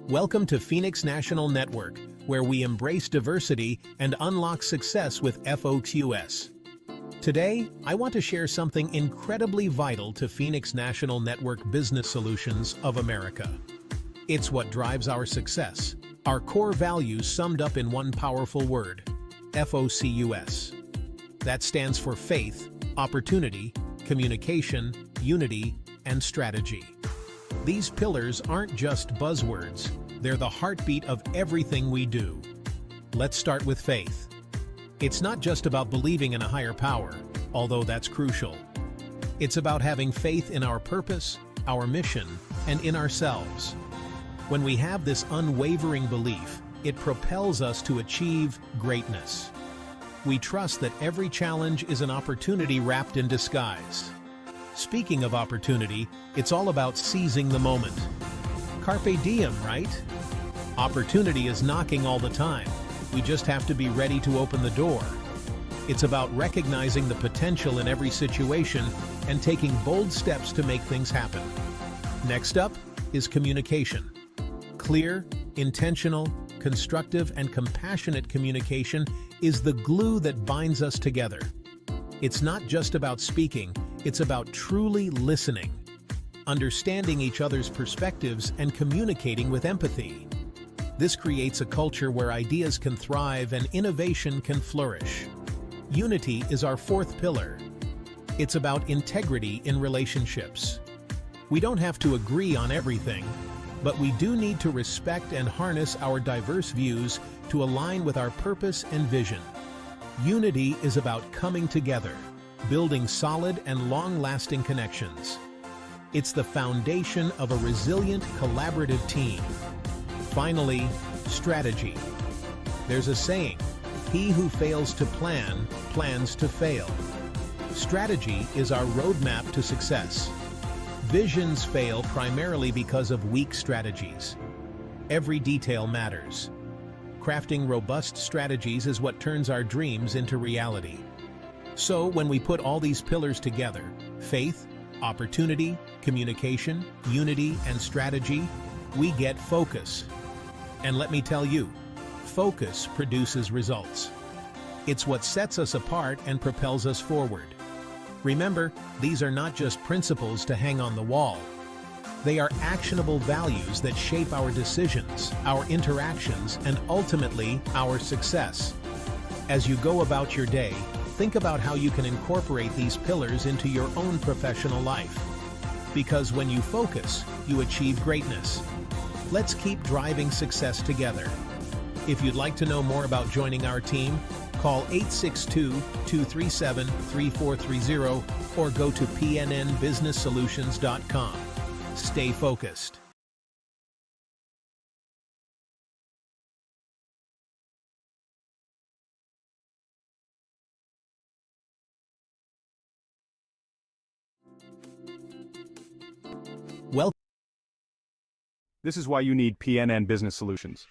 Welcome to Phoenix National Network, where we embrace diversity and unlock success with FOQS. Today, I want to share something incredibly vital to Phoenix National Network Business Solutions of America. It's what drives our success, our core values summed up in one powerful word, FOCUS. That stands for faith, opportunity, communication, unity, and strategy. These pillars aren't just buzzwords, they're the heartbeat of everything we do. Let's start with faith. It's not just about believing in a higher power, although that's crucial. It's about having faith in our purpose, our mission, and in ourselves. When we have this unwavering belief, it propels us to achieve greatness. We trust that every challenge is an opportunity wrapped in disguise. Speaking of opportunity, it's all about seizing the moment. Carpe diem, right? Opportunity is knocking all the time. We just have to be ready to open the door. It's about recognizing the potential in every situation and taking bold steps to make things happen. Next up is communication. Clear, intentional, constructive, and compassionate communication is the glue that binds us together. It's not just about speaking, it's about truly listening, understanding each other's perspectives, and communicating with empathy. This creates a culture where ideas can thrive and innovation can flourish. Unity is our fourth pillar. It's about integrity in relationships. We don't have to agree on everything, but we do need to respect and harness our diverse views to align with our purpose and vision. Unity is about coming together, building solid and long-lasting connections. It's the foundation of a resilient, collaborative team. Finally, strategy. There's a saying, "He who fails to plan, plans to fail." Strategy is our roadmap to success. Visions fail primarily because of weak strategies. Every detail matters. Crafting robust strategies is what turns our dreams into reality. So when we put all these pillars together, faith, opportunity, communication, unity, and strategy, we get focus. And let me tell you, focus produces results. It's what sets us apart and propels us forward. Remember, these are not just principles to hang on the wall. They are actionable values that shape our decisions, our interactions, and ultimately, our success. As you go about your day, think about how you can incorporate these pillars into your own professional life. Because when you focus, you achieve greatness. Let's keep driving success together. If you'd like to know more about joining our team, call 862-237-3430 or go to pnnbusinesssolutions.com. Stay focused. Welcome. This is why you need PNN Business Solutions.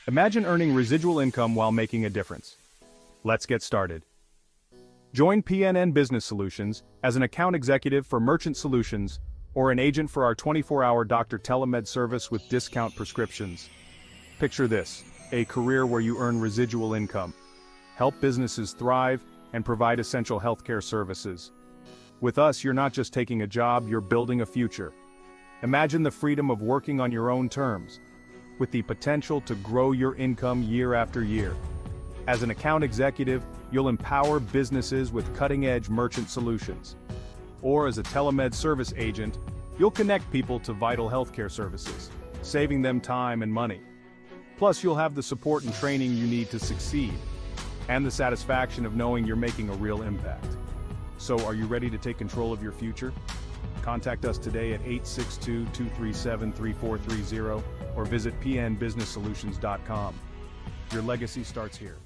Imagine earning residual income while making a difference. Let's get started. Join PNN Business Solutions as an account executive for Merchant Solutions or an agent for our 24-hour doctor telemed service with discount prescriptions. Picture this, a career where you earn residual income, help businesses thrive, and provide essential healthcare services. With us, you're not just taking a job, you're building a future. Imagine the freedom of working on your own terms, with the potential to grow your income year after year. As an account executive, you'll empower businesses with cutting-edge merchant solutions. Or as a telemed service agent, you'll connect people to vital healthcare services, saving them time and money. Plus, you'll have the support and training you need to succeed, and the satisfaction of knowing you're making a real impact. So, are you ready to take control of your future? Contact us today at 862-237-3430 or visit pnbusinesssolutions.com. Your legacy starts here.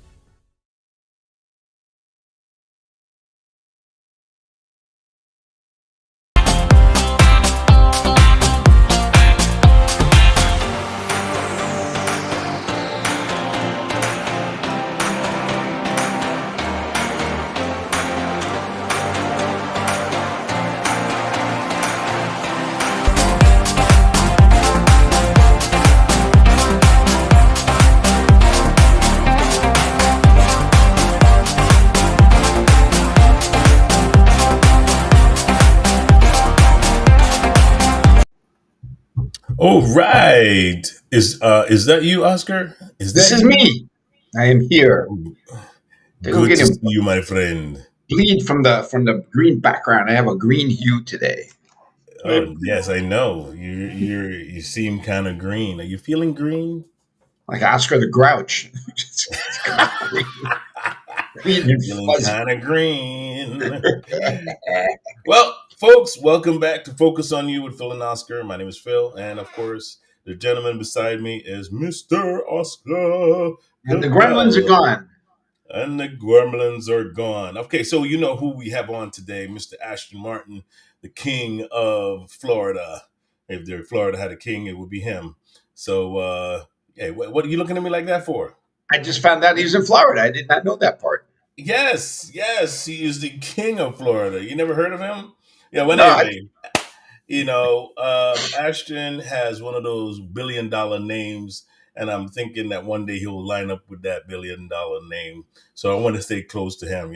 All right. Is that you, Oscar? Is This that is you? me. I am here. Oh, Take a good get to him. see you, my friend. Bleed from the green background. I have a green hue today. Oh yes, I know. You seem kind of green. Are you feeling green? Like Oscar the Grouch. It's kind of green, green and Feeling fuzzy. kind of green. Well, folks, welcome back to Focus on You with Phil and Oscar. My name is Phil, and of course, the gentleman beside me is Mr. Oscar And the gremlins are Capel. gone. And the gremlins are gone. Okay, so you know who we have on today, Mr. Ashton Martin, the king of Florida. If Florida had a king, it would be him. So, hey, what are you looking at me like that for? I just found out he's in Florida. I did not know that part. Yes, he is the king of Florida. You never heard of him? Yeah. Well, No, anyway, Ashton has one of those $1 billion names, and I'm thinking that one day he'll line up with that $1 billion name. So I want to stay close to him,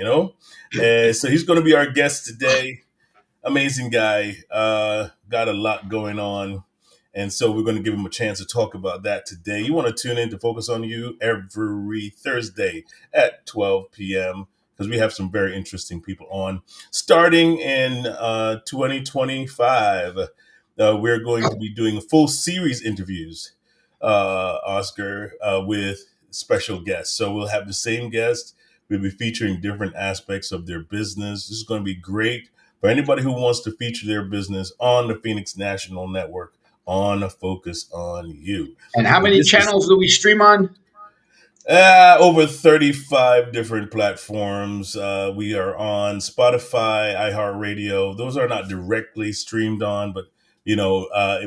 And so he's going to be our guest today. Amazing guy, got a lot going on. And so we're going to give him a chance to talk about that today. You want to tune in to Focus on You every Thursday at 12 p.m. because we have some very interesting people on. Starting in 2025, we're going to be doing full series interviews, Oscar, with special guests. So we'll have the same guest. We'll be featuring different aspects of their business. This is going to be great for anybody who wants to feature their business on the Phoenix National Network on a Focus on You. and how And many this is channels do we stream on? over 35 different platforms. We are on Spotify, iHeartRadio. Those are not directly streamed on, but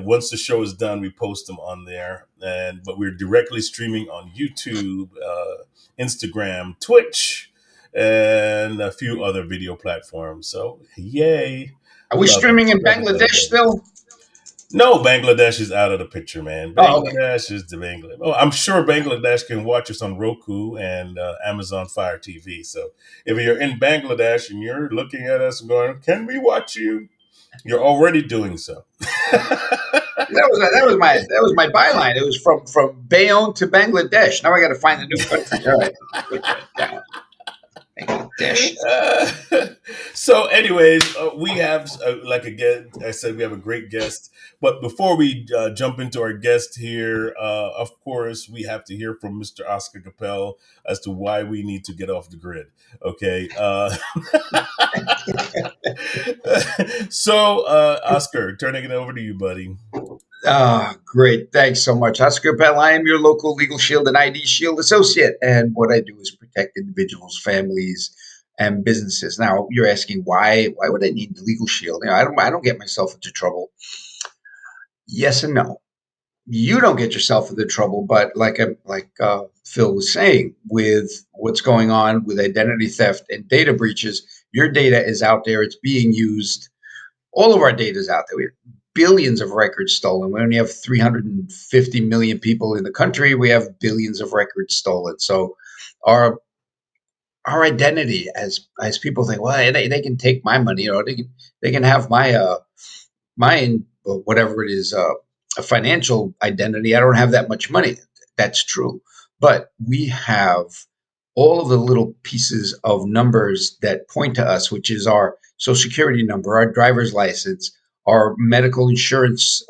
once the show is done, we post them on there. But we're directly streaming on YouTube, Instagram, Twitch, and a few other video platforms. So yay! Are we streaming in Love it, love it, Bangladesh love it. still? No, Bangladesh is out of the picture, man. Oh, okay. Bangladesh is the Bangladesh. Oh, I'm sure Bangladesh can watch us on Roku and Amazon Fire TV. So if you're in Bangladesh and you're looking at us and going, "Can we watch you?" You're already doing so. That was my byline. It was from Bayonne to Bangladesh. Now I got to find a new country. All right, put that down. Bangladesh. Uh, so, anyways, we have, like again, I said, we have a great guest. But before we jump into our guest here, of course, we have to hear from Mr. Oscar Capel as to why we need to get off the grid. Okay. So, Oscar, turning it over to you, buddy. Ah, great. Thanks so much. Oscar Bell. I am your local Legal Shield and ID Shield associate. And what I do is protect individuals, families, and businesses. Now, you're asking why would I need the Legal Shield? I don't get myself into trouble. Yes and no. You don't get yourself into trouble, but like Phil was saying, with what's going on with identity theft and data breaches, your data is out there. It's being used. All of our data is out there. We have billions of records stolen. We only have 350 million people in the country. We have billions of records stolen. So our our identity, as people think, well, they can take my money, they can have my whatever it is, a financial identity. I don't have that much money. That's true, but we have all of the little pieces of numbers that point to us, which is our social security number, our driver's license, our medical insurance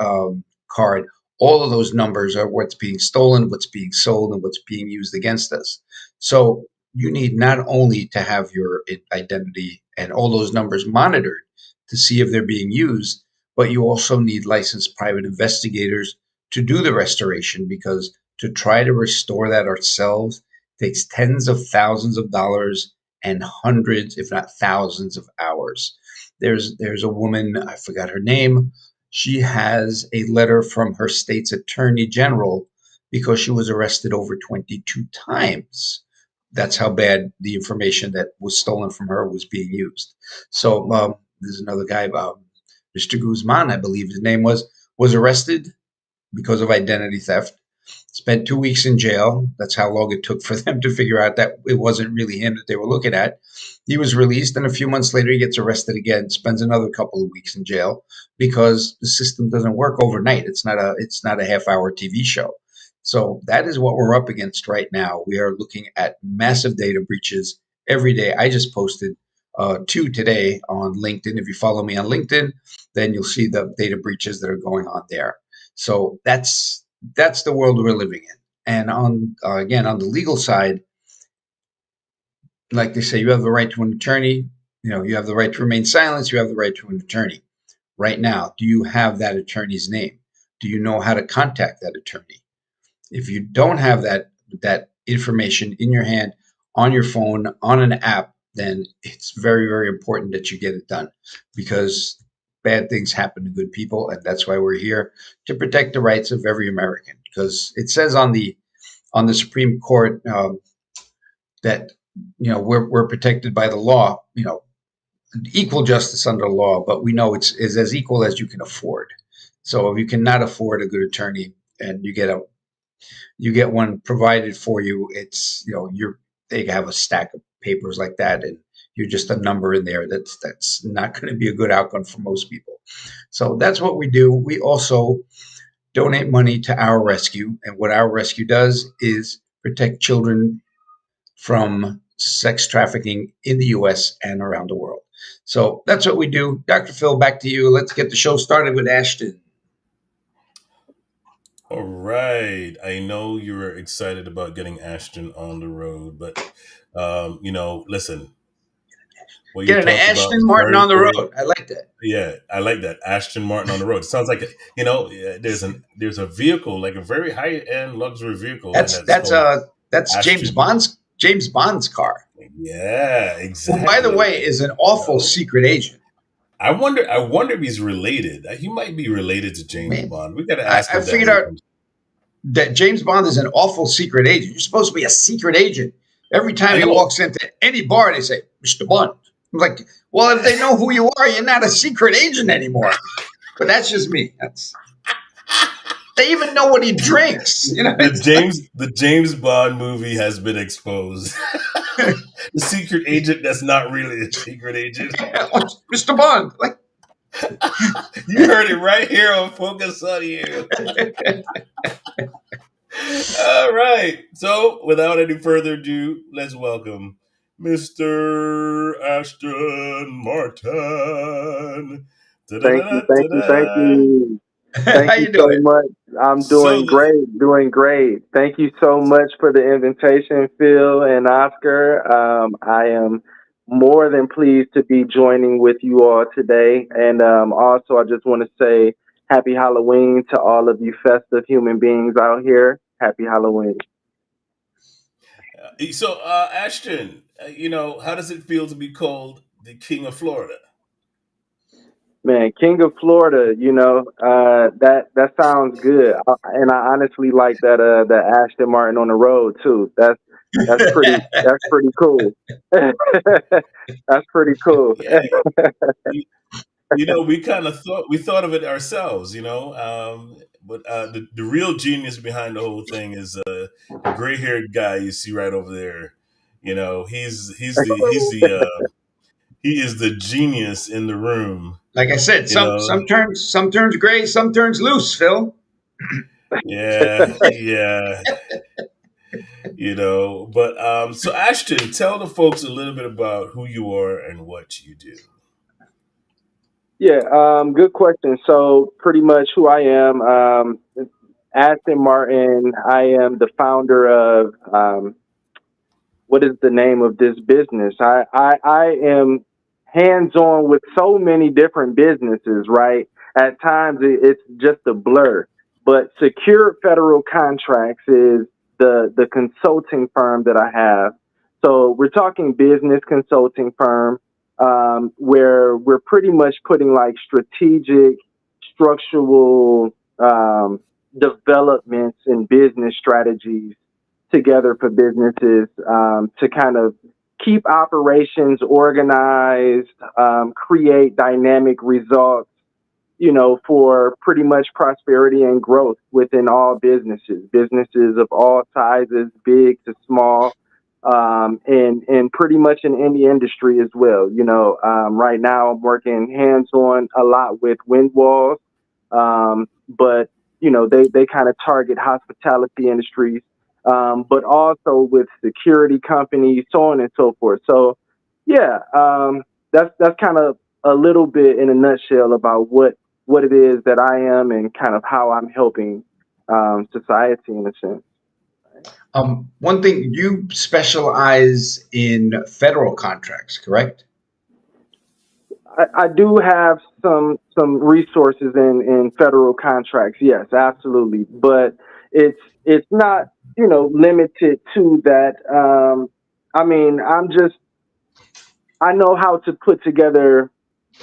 card. All of those numbers are what's being stolen, what's being sold, and what's being used against us. So you need not only to have your identity and all those numbers monitored to see if they're being used, but you also need licensed private investigators to do the restoration, because to try to restore that ourselves takes tens of thousands of dollars and hundreds, if not thousands, of hours. There's a woman, I forgot her name. She has a letter from her state's attorney general because she was arrested over 22 times. That's how bad the information that was stolen from her was being used. So there's another guy, Mr. Guzman, I believe his name was arrested because of identity theft. spent 2 weeks in jail. That's how long it took for them to figure out that it wasn't really him that they were looking at. He was released, and a few months later, he gets arrested again, spends another couple of weeks in jail because the system doesn't work overnight. It's not a half-hour TV show. So that is what we're up against right now. We are looking at massive data breaches every day. I just posted two today on LinkedIn. If you follow me on LinkedIn, then you'll see the data breaches that are going on there. So that's the world we're living in. And on again, on the legal side, like they say, you have the right to an attorney. You have the right to remain silent. You have the right to an attorney. Right now, do you have that attorney's name? Do you know how to contact that attorney? If you don't have that information in your hand, on your phone, on an app, then it's very, very important that you get it done, because bad things happen to good people, and that's why we're here to protect the rights of every American. Because it says on the Supreme Court that we're protected by the law, equal justice under the law, but we know it's is as equal as you can afford. So if you cannot afford a good attorney and you get one provided for you, it's they have a stack of papers like that, and you're just a number in there. That's not going to be a good outcome for most people. So that's what we do. We also donate money to Our Rescue, and what Our Rescue does is protect children from sex trafficking in the U.S. and around the world. So that's what we do. Dr. Phil, back to you. Let's get the show started with Ashton. All right. I know you were excited about getting Ashton on the road, but listen, what you Get an talked about Ashton was Martin very on the important. road. I like that. Yeah, I like that. Ashton Martin on the road. It sounds like there's a vehicle, like a very high end luxury vehicle, and That's that's that's called uh that's Ashton. James Bond's car, Yeah, who, by the exactly. way, is an awful No. secret agent. I wonder if he's related. He might be related to James Man, Bond. We got to ask I him that figured when he out comes. that James Bond is an awful secret agent. You're supposed to be a secret agent. Every time I he know. walks into any bar, they say, "Mr. Bond." I'm like, well, if they know who you are, you're not a secret agent anymore. But that's just me. They even know what he drinks. The James Bond movie has been exposed. The secret agent that's not really a secret agent. Mr. Bond. Like, You heard it right here on Focus on You. All right. So, without any further ado, let's welcome Mr. Ashton Martin. Thank you, Da-da-da-da, thank you, thank da-da. you. how Thank you you so doing? much. I'm So, doing great, doing great. Thank you so much for the invitation, Phil and Oscar. I am more than pleased to be joining with you all today. And also, I just want to say happy Halloween to all of you festive human beings out here. Happy Halloween. Ashton, how does it feel to be called the King of Florida? Man, King of Florida, that sounds good, and I honestly like that Ashton Martin on the road too. That's pretty cool. That's pretty cool. Yeah, you, we thought of it ourselves, but the real genius behind the whole thing is the gray haired guy you see right over there. He is the genius in the room. Like I said, You know, some turns gray, some turns loose, Phil. yeah, yeah, But so Ashton, tell the folks a little bit about who you are and what you do. Yeah, good question. So pretty much who I am, Ashton Martin. I am the founder of what is the name of this business? I am hands on with so many different businesses, right? At times it's just a blur. But Secure Federal Contracts is the consulting firm that I have. So we're talking business consulting firm, where we're pretty much putting like strategic, structural developments and business strategies together for businesses, to kind of keep operations organized, create dynamic results, for pretty much prosperity and growth within all businesses of all sizes, big to small, and pretty much in any industry as well. Right now I'm working hands on a lot with wind walls, but they kind of target hospitality industries, but also with security companies, so on and so forth. So, yeah, that's kind of a little bit in a nutshell about what it is that I am and kind of how I'm helping society in a sense. One thing, you specialize in federal contracts, correct? I do have some resources in federal contracts, yes, absolutely, but it's not limited to that. I mean, I know how to put together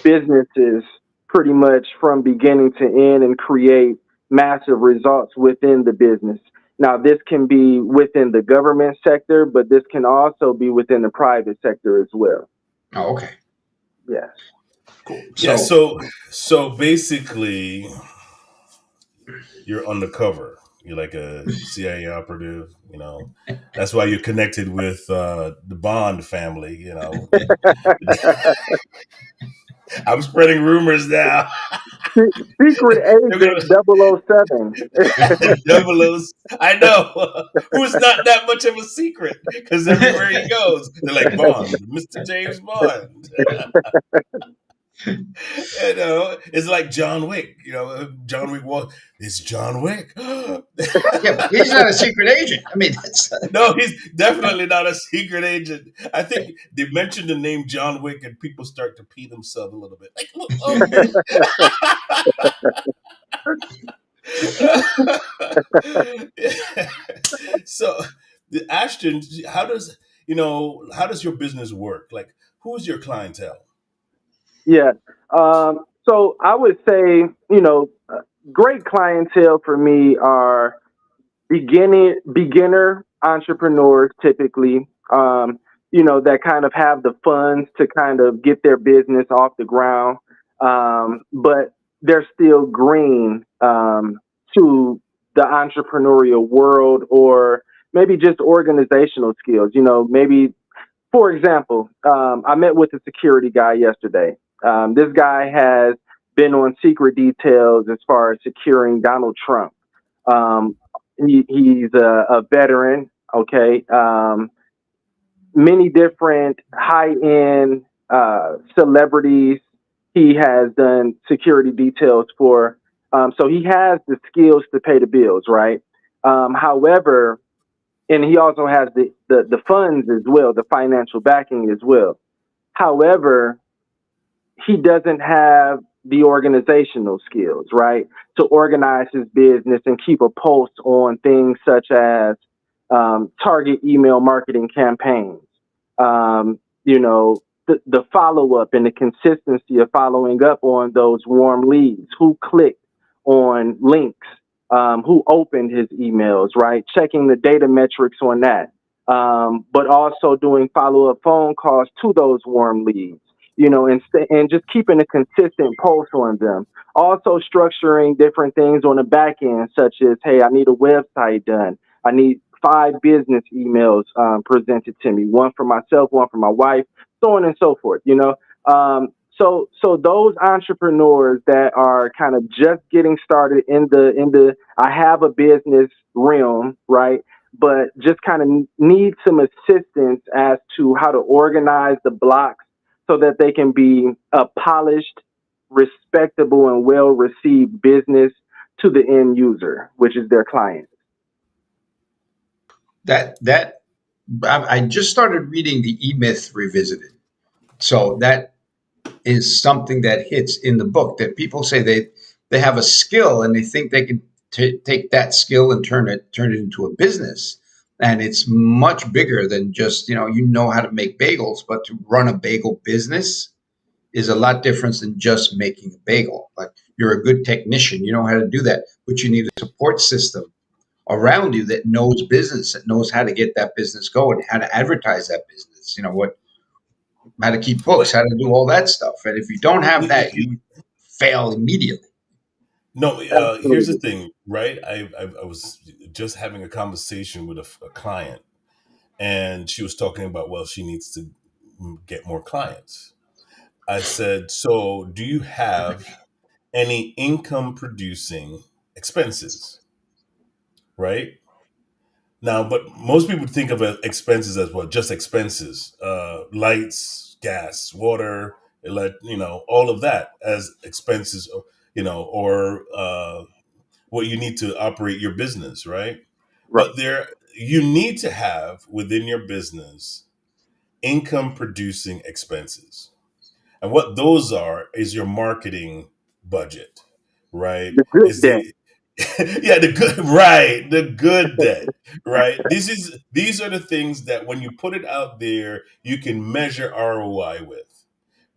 businesses pretty much from beginning to end and create massive results within the business. Now, this can be within the government sector, but this can also be within the private sector as well. Oh, okay. Yes. Cool. Yeah, so basically you're undercover. You're like a CIA operative, That's why you're connected with the Bond family, I'm spreading rumors now. Secret Agent 007. Double O's. I know. Who's not that much of a secret? Because everywhere he goes, they're like Bond, Mr. James Bond. It's like John Wick. John Wick was. It's John Wick. Yeah, but he's not a secret agent. I mean, that's No, he's definitely not a secret agent. I think they mentioned the name John Wick, and people start to pee themselves a little bit. Like, So, Ashton, how does your business work? Like, who's your clientele? Yeah. So I would say, great clientele for me are beginner entrepreneurs typically, that kind of have the funds to kind of get their business off the ground, but they're still green to the entrepreneurial world, or maybe just organizational skills. Maybe, for example, I met with a security guy yesterday. This guy has been on secret details as far as securing Donald Trump. Um, he's a veteran. Okay. Many different high end celebrities he has done security details for. So he has the skills to pay the bills, right? However, and he also has the funds as well, the financial backing as well. However, he doesn't have the organizational skills, right? To organize his business and keep a pulse on things such as target email marketing campaigns, the follow up and the consistency of following up on those warm leads, who clicked on links, who opened his emails, right? Checking the data metrics on that, but also doing follow up phone calls to those warm leads, and just keeping a consistent pulse on them. Also structuring different things on the back end, such as, hey, I need a website done. I need 5 business emails presented to me, one for myself, one for my wife, so on and so forth. So those entrepreneurs that are kind of just getting started in the I have a business realm, right? But just kind of need some assistance as to how to organize the blocks so that they can be a polished, respectable, and well received business to the end user, which is their client. that I just started reading the E-Myth Revisited. So that is something that hits in the book, that people say they have a skill and they think they can take that skill and turn it into a business. And it's much bigger than just, how to make bagels, but to run a bagel business is a lot different than just making a bagel. Like, you're a good technician, you know how to do that, but you need a support system around you that knows business, that knows how to get that business going, how to advertise that business, how to keep books, how to do all that stuff. And if you don't have that, you fail immediately. No, here's the Absolutely. thing, right? I was just having a conversation with a client, and she was talking about, well, she needs to get more clients. I said, so do you have any income producing expenses, right? Now, but most people think of expenses as what? Just expenses, lights, gas, water, all of that as expenses, or what you need to operate your business, right? Right. But you need to have within your business income producing expenses. And what those are is your marketing budget, right? The good Is debt. the yeah, the good right, the good debt, right? These are the things that when you put it out there, you can measure ROI with,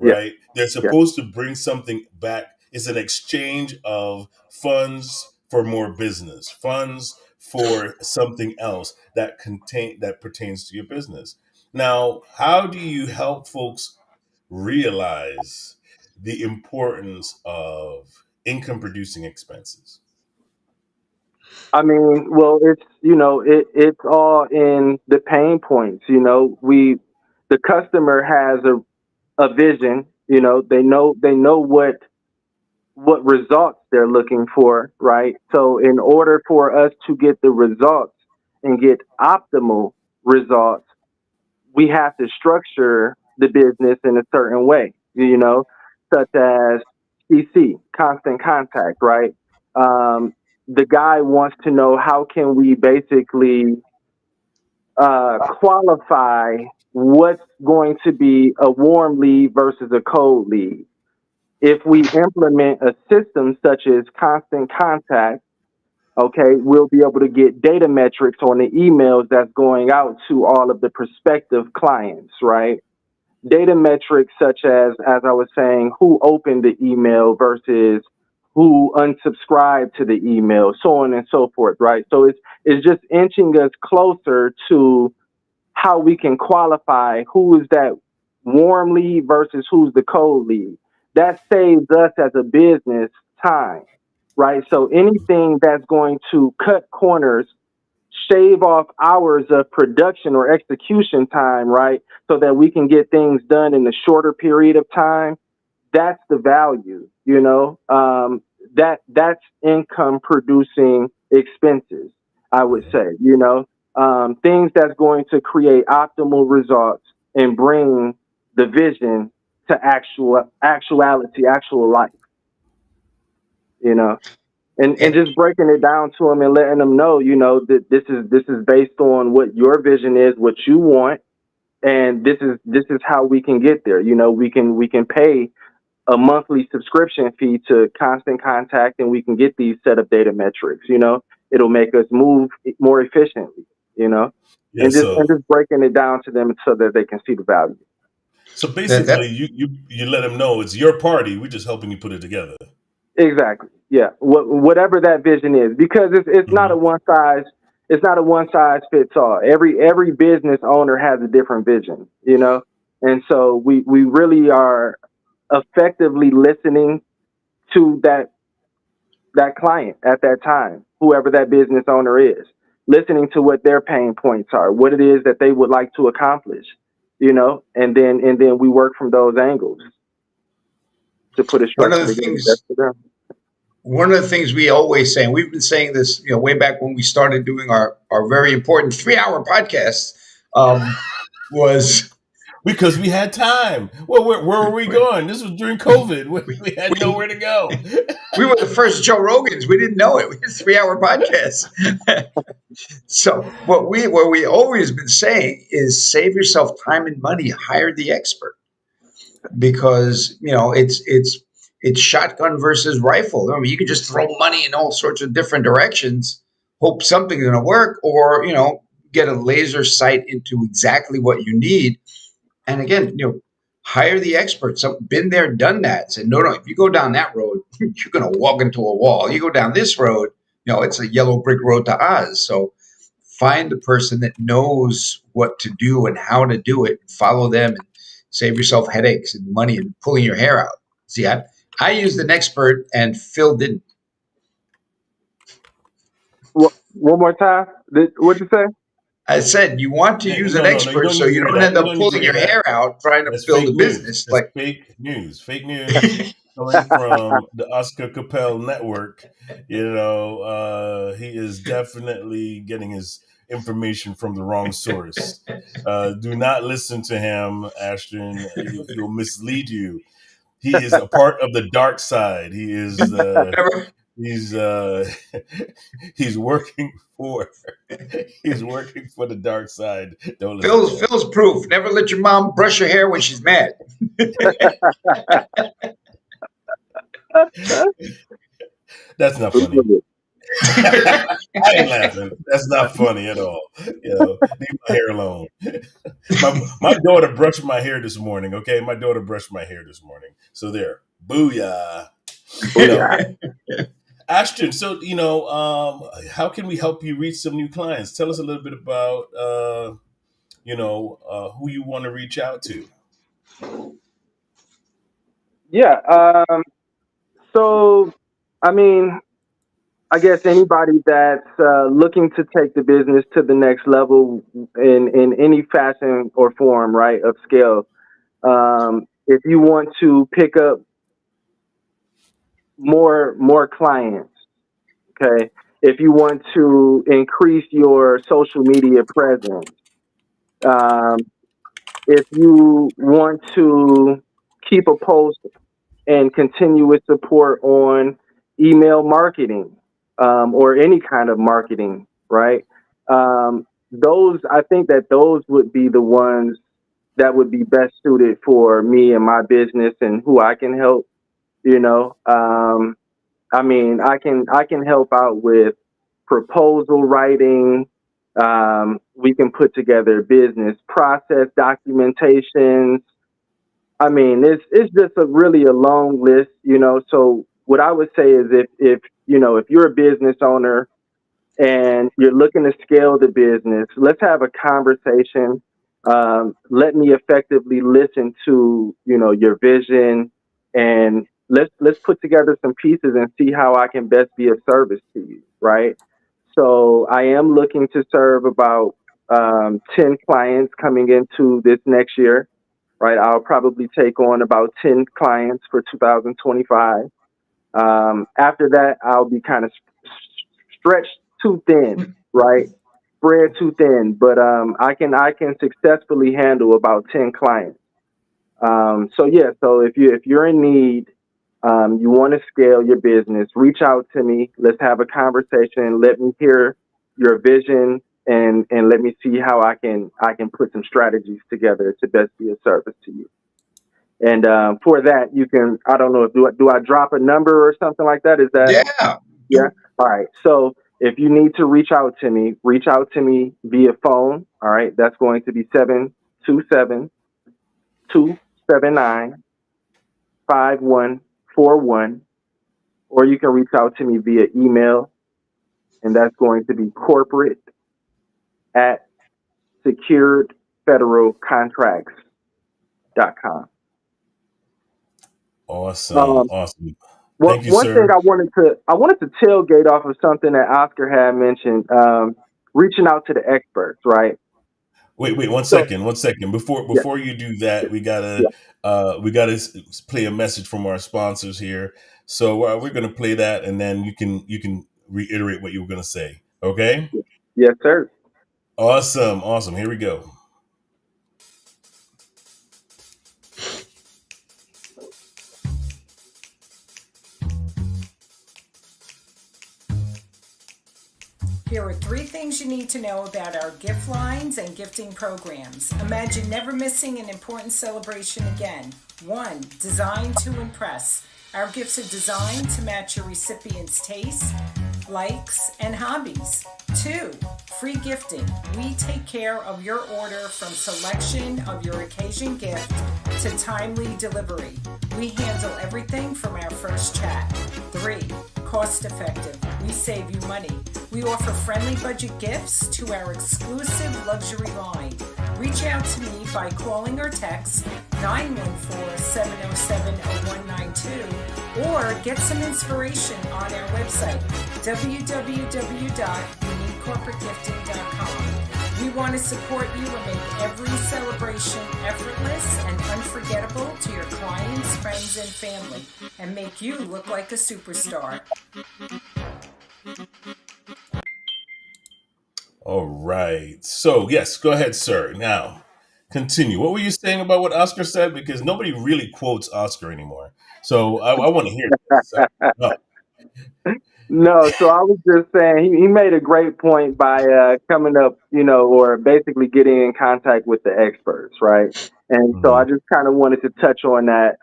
Yeah. right? They're Yeah. supposed to bring something back. It's an exchange of funds for more business, funds for something else that pertains to your business. Now, how do you help folks realize the importance of income producing expenses? I mean, well, it's all in the pain points. The customer has a vision. They know what results they're looking for, right? So in order for us to get the results and get optimal results, we have to structure the business in a certain way, such as CC, constant contact, right? Um, the guy wants to know how can we basically qualify what's going to be a warm lead versus a cold lead. If we implement a system such as constant contact, okay, we'll be able to get data metrics on the emails that's going out to all of the prospective clients, right? Data metrics such as I was saying, who opened the email versus who unsubscribed to the email, so on and so forth, right? So it's just inching us closer to how we can qualify who is that warm lead versus who's the cold lead. That saves us as a business time, right? So anything that's going to cut corners, shave off hours of production or execution time, right? So that we can get things done in a shorter period of time. That's the value, that's income producing expenses, I would say, things that's going to create optimal results and bring the vision to actuality, actual life, you know and And just breaking it down to them and letting them know, that this is based on what your vision is, what you want, and this is how we can get there. We can pay a monthly subscription fee to Constant Contact, and we can get these set of data metrics. It'll make us move more efficiently. You know, Yeah, and just breaking it down to them so that they can see the value. so that basically you let them know it's your party. We're just helping you put it together. Exactly. Yeah. Whatever that vision is, because it's not a Hmm. one size fits all. Every business owner has a different vision, and so we really are effectively listening to that client at that time, whoever that business owner is, listening to what their pain points are, what it is that they would like to accomplish, and then we work from those angles to put a one of structure the together that's things for them. one of the things we always say, and we've been saying this, way back when we started doing our very important 3 hour podcast, was Because we had time. Well, where were we going? This was during COVID. We had we nowhere to go. we were the first Joe Rogans. We didn't know it. We had 3 hour podcasts. So what we always been saying is save yourself time and money, hire the expert, because it's shotgun versus rifle. I mean, you can just throw money in all sorts of different directions, hope something's going to work, or get a laser sight into exactly what you need. And again, hire the experts. So been there, done that. Said no, no. If you go down that road, you're going to walk into a wall. You go down this road, it's a yellow brick road to Oz. So find the person that knows what to do and how to do it. Follow them and save yourself headaches and money and pulling your hair out. See, I used an expert and Phil didn't. One more time. What'd you say? I said you want to use an No, you expert don't so need to you hear don't that. end You up don't need to pulling hear your that. hair out trying to That's build a fake news. business. That's Like, fake news. Fake news coming from the Oscar Capel network. He is definitely getting his information from the wrong source. Do not listen to him, Ashton. He'll mislead you. He is a part of the dark side. He is. never, He's he's working for he's working for the dark side. Don't listen to him. Phil's proof. Never let your mom brush her hair when she's mad. That's not funny. I ain't laughing. That's not funny at all. Leave my hair alone. My daughter brushed my hair this morning. Okay, my daughter brushed my hair this morning. So there, booyah. You know, Ashton. So how can we help you reach some new clients? Tell us a little bit about who you want to reach out to. Yeah. So, I mean, I guess anybody that's looking to take the business to the next level in any fashion or form, right, of scale. If you want to pick up more clients, okay. If you want to increase your social media presence, um, if you want to keep a post and continuous support on email marketing or any kind of marketing, right? I think that those would be the ones that would be best suited for me and my business and who I can help. You know, I can help out with proposal writing. We can put together business process documentations. It's just really a long list, So what I would say is if you're a business owner and you're looking to scale the business, let's have a conversation. Let me effectively listen to your vision, and let's put together some pieces and see how I can best be of service to you, right? So I am looking to serve about 10 clients coming into this next year, right? I'll probably take on about 10 clients for 2025. After that, I'll be kind of stretched too thin, right? Spread too thin, but I can successfully handle about 10 clients. So yeah, so if you're in need, you want to scale your business, reach out to me. Let's have a conversation. Let me hear your vision, and let me see how I can put some strategies together to best be of service to you. And for that, you can, I don't know, if do I drop a number or something like that? Is that, Yeah. yeah? All right. So if you need to reach out to me via phone. All right. That's going to be 727-279-5141. Or you can reach out to me via email, and that's going to be corporate at securedfederalcontracts.com. Awesome, Um, awesome. One Thank you, one thing sir. I wanted to tailgate off of something that Oscar had mentioned, reaching out to the experts, right? Wait, one So second, one second. Before yeah, before you do that, yeah, play a message from our sponsors here. So we're gonna play that, and then you can reiterate what you were gonna say. Okay. yes, sir. Awesome, awesome. Here we go. Here are 3 things you need to know about our gift lines and gifting programs. Imagine never missing an important celebration again. 1. Designed to impress. Our gifts are designed to match your recipient's tastes, likes, and hobbies. 2. Free gifting. We take care of your order from selection of your occasion gift to timely delivery. We handle everything from our first chat. 3. Cost effective. We save you money. We offer friendly budget gifts to our exclusive luxury line. Reach out to me by calling or text 914-707-0192 or get some inspiration on our website, www.uniquecorporategifting.com. We want to support you and make every celebration effortless and unforgettable to your clients, friends, and family, and make you look like a superstar. All right. So, yes, go ahead, sir. Now, continue. What were you saying about what Oscar said? Because nobody really quotes Oscar anymore. So, I want to hear this. No. No, so I was just saying he made a great point by coming up, or basically getting in contact with the experts, right? And so I Mhm. just kind of wanted to touch on that.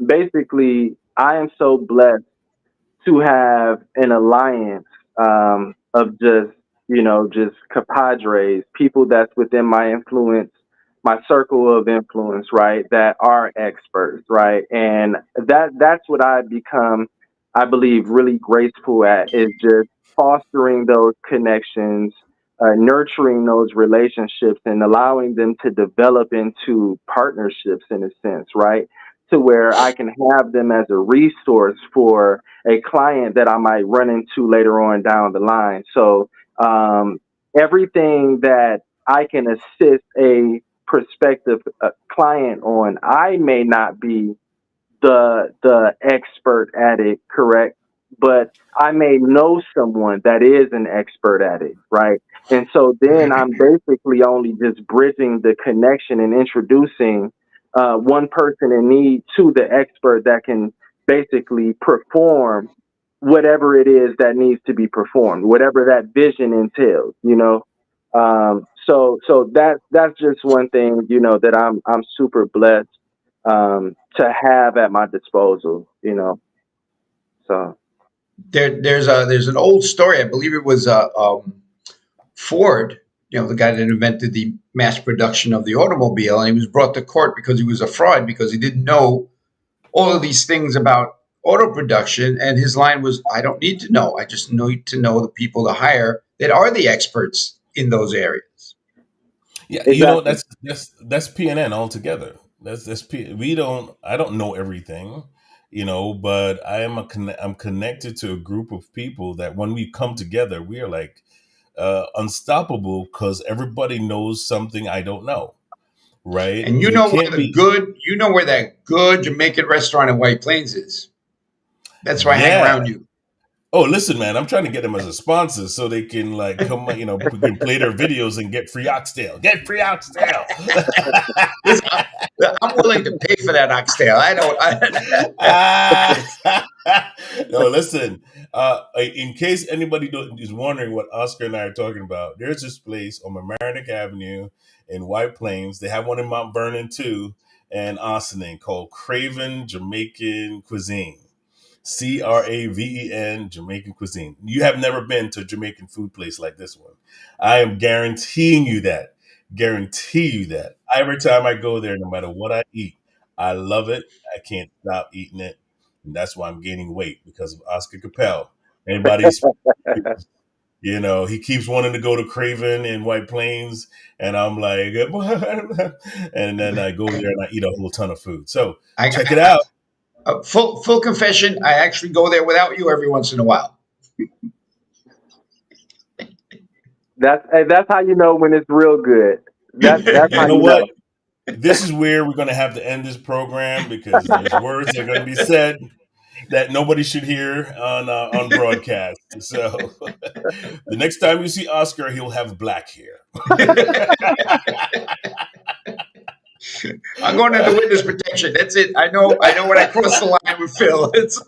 Basically, I am so blessed to have an alliance of just compadres, people that's within my influence, my circle of influence, right? That are experts, right? And that's what I've become, I believe, really graceful at is just fostering those connections, nurturing those relationships, and allowing them to develop into partnerships in a sense, right? To where I can have them as a resource for a client that I might run into later on down the line. So everything that I can assist a prospective client on, I may not be the expert at it, correct? But I may know someone that is an expert at it, right? And so then I'm basically only just bridging the connection and introducing one person in need to the expert that can basically perform whatever it is that needs to be performed, whatever that vision entails. So that's just one thing, that I'm super blessed to have at my disposal. So There's an old story. I believe it was Ford, the guy that invented the mass production of the automobile, and he was brought to court because he was a fraud because he didn't know all of these things about auto production. And his line was, "I don't need to know. I just need to know the people to hire that are the experts in those areas." Yeah, exactly. that's PNN altogether. We don't. I don't know everything, but I'm connected to a group of people that when we come together, we are like unstoppable because everybody knows something I don't know. Right? And You can't be. you know where that good Jamaican restaurant in White Plains is. That's why I hang Yeah. around you. Oh, listen, man, I'm trying to get them as a sponsor so they can like come, we can play their videos and get free oxtail. Get free oxtail. Listen, I'm willing to pay for that oxtail. I don't. Ah, no, listen. In case anybody is wondering what Oscar and I are talking about, there's this place on Mamaroneck Avenue in White Plains. They have one in Mount Vernon too, and Ossining called Craven Jamaican Cuisine. Craven Jamaican cuisine. You have never been to a Jamaican food place like this one. I am guaranteeing you that. Guarantee you that. Every time I go there, no matter what I eat, I love it. I can't stop eating it. And that's why I'm gaining weight because of Oscar Capel. Anybody's, he keeps wanting to go to Craven in White Plains. And I'm like, and then I go there and I eat a whole ton of food. So I, check it out. full confession. I actually go there without you every once in a while. that's how you know when it's real good. That's And how you know you what? know. This is where we're going to have to end this program because there's words that are going to be said that nobody should hear on broadcast. So the next time you see Oscar, he'll have black hair. I'm going into witness protection. That's it. I know. I know when I cross the line with Phil. It's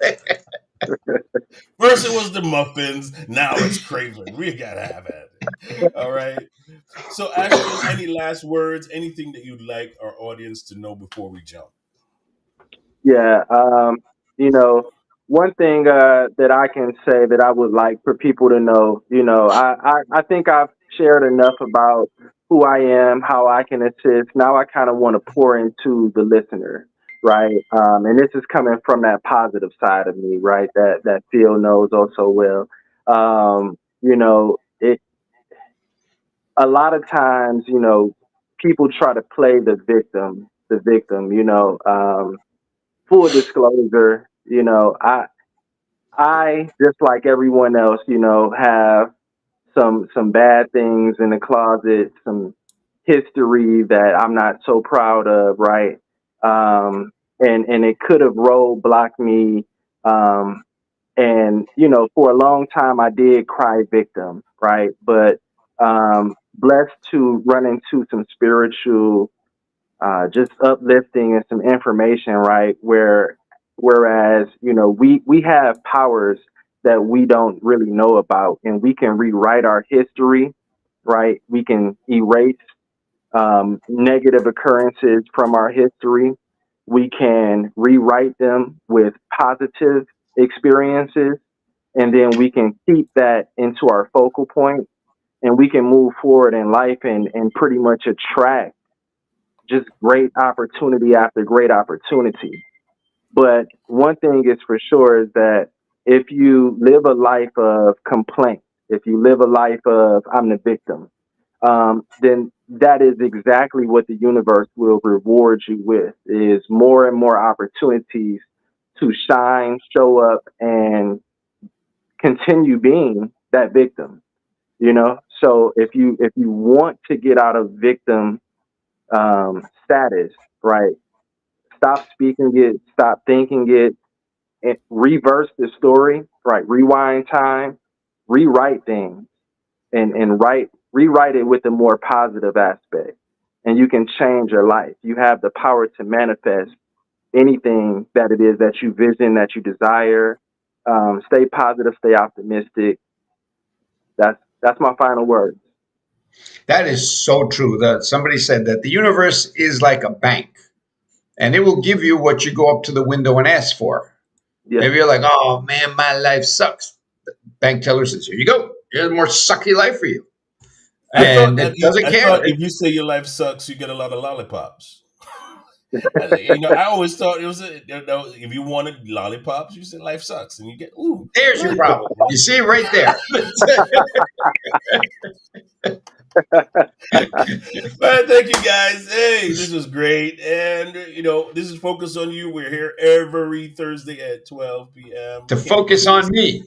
First it was the muffins, now it's Craven. We gotta have at it. All right. So Ashton, any last words? Anything that you'd like our audience to know before we jump? Yeah. You know, one thing that I can say that I would like for people to know, I think I've shared enough about who I am, how I can assist. Now I kind of want to pour into the listener, right? And this is coming from that positive side of me, right? That Phil knows oh so well. It a lot of times, people try to play the victim, full disclosure, I just like everyone else, have some bad things in the closet, some history that I'm not so proud of, right? And it could have roadblocked me. And for a long time I did cry victim, right? But blessed to run into some spiritual, just uplifting and some information, right? Whereas we have powers that we don't really know about, and we can rewrite our history, right? We can erase negative occurrences from our history. We can rewrite them with positive experiences, and then we can keep that into our focal point, and we can move forward in life and pretty much attract just great opportunity after great opportunity. But one thing is for sure is that if you live a life of complaint, if you live a life of I'm the victim, then that is exactly what the universe will reward you with, is more and more opportunities to shine, show up, and continue being that victim. So if you want to get out of victim status, right? Stop speaking it, stop thinking it, and reverse the story, right? Rewind time, rewrite things, and rewrite it with a more positive aspect. And you can change your life. You have the power to manifest anything that it is that you vision, that you desire. Stay positive, stay optimistic. That's my final words. That is so true. Somebody said that the universe is like a bank, and it will give you what you go up to the window and ask for. Yeah. Maybe you're like, oh man, my life sucks. The bank teller says, here you go. Here's a more sucky life for you. And it doesn't I care. thought if you say your life sucks, you get a lot of lollipops. I always thought it was if you wanted lollipops, you said life sucks, and you get There's your lollipop. problem. You see right there. Man, thank you guys. Hey, this was great, and this is Focus on You. We're here every Thursday at 12 p.m. To Can't focus miss on this. me.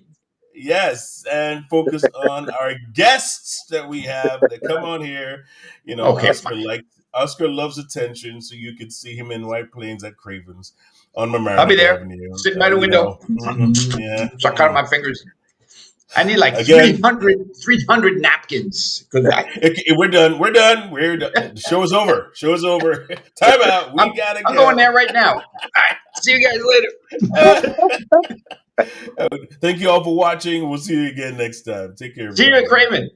Yes, and focus on our guests that we have that come on here. Okay, fine. Oscar loves attention, so you could see him in White Plains at Cravens on I'll be Mamaroneck there, Avenue. sitting by the window. Yeah. Suck out my fingers. I need like Again, 300 napkins. we're done. We're done. We're done. The show is over. Show is over. Time out. We gotta I'm going go. there right now. All right. See you guys later. Thank you all for watching. We'll see you again next time. Take care, See you at everybody. Craven.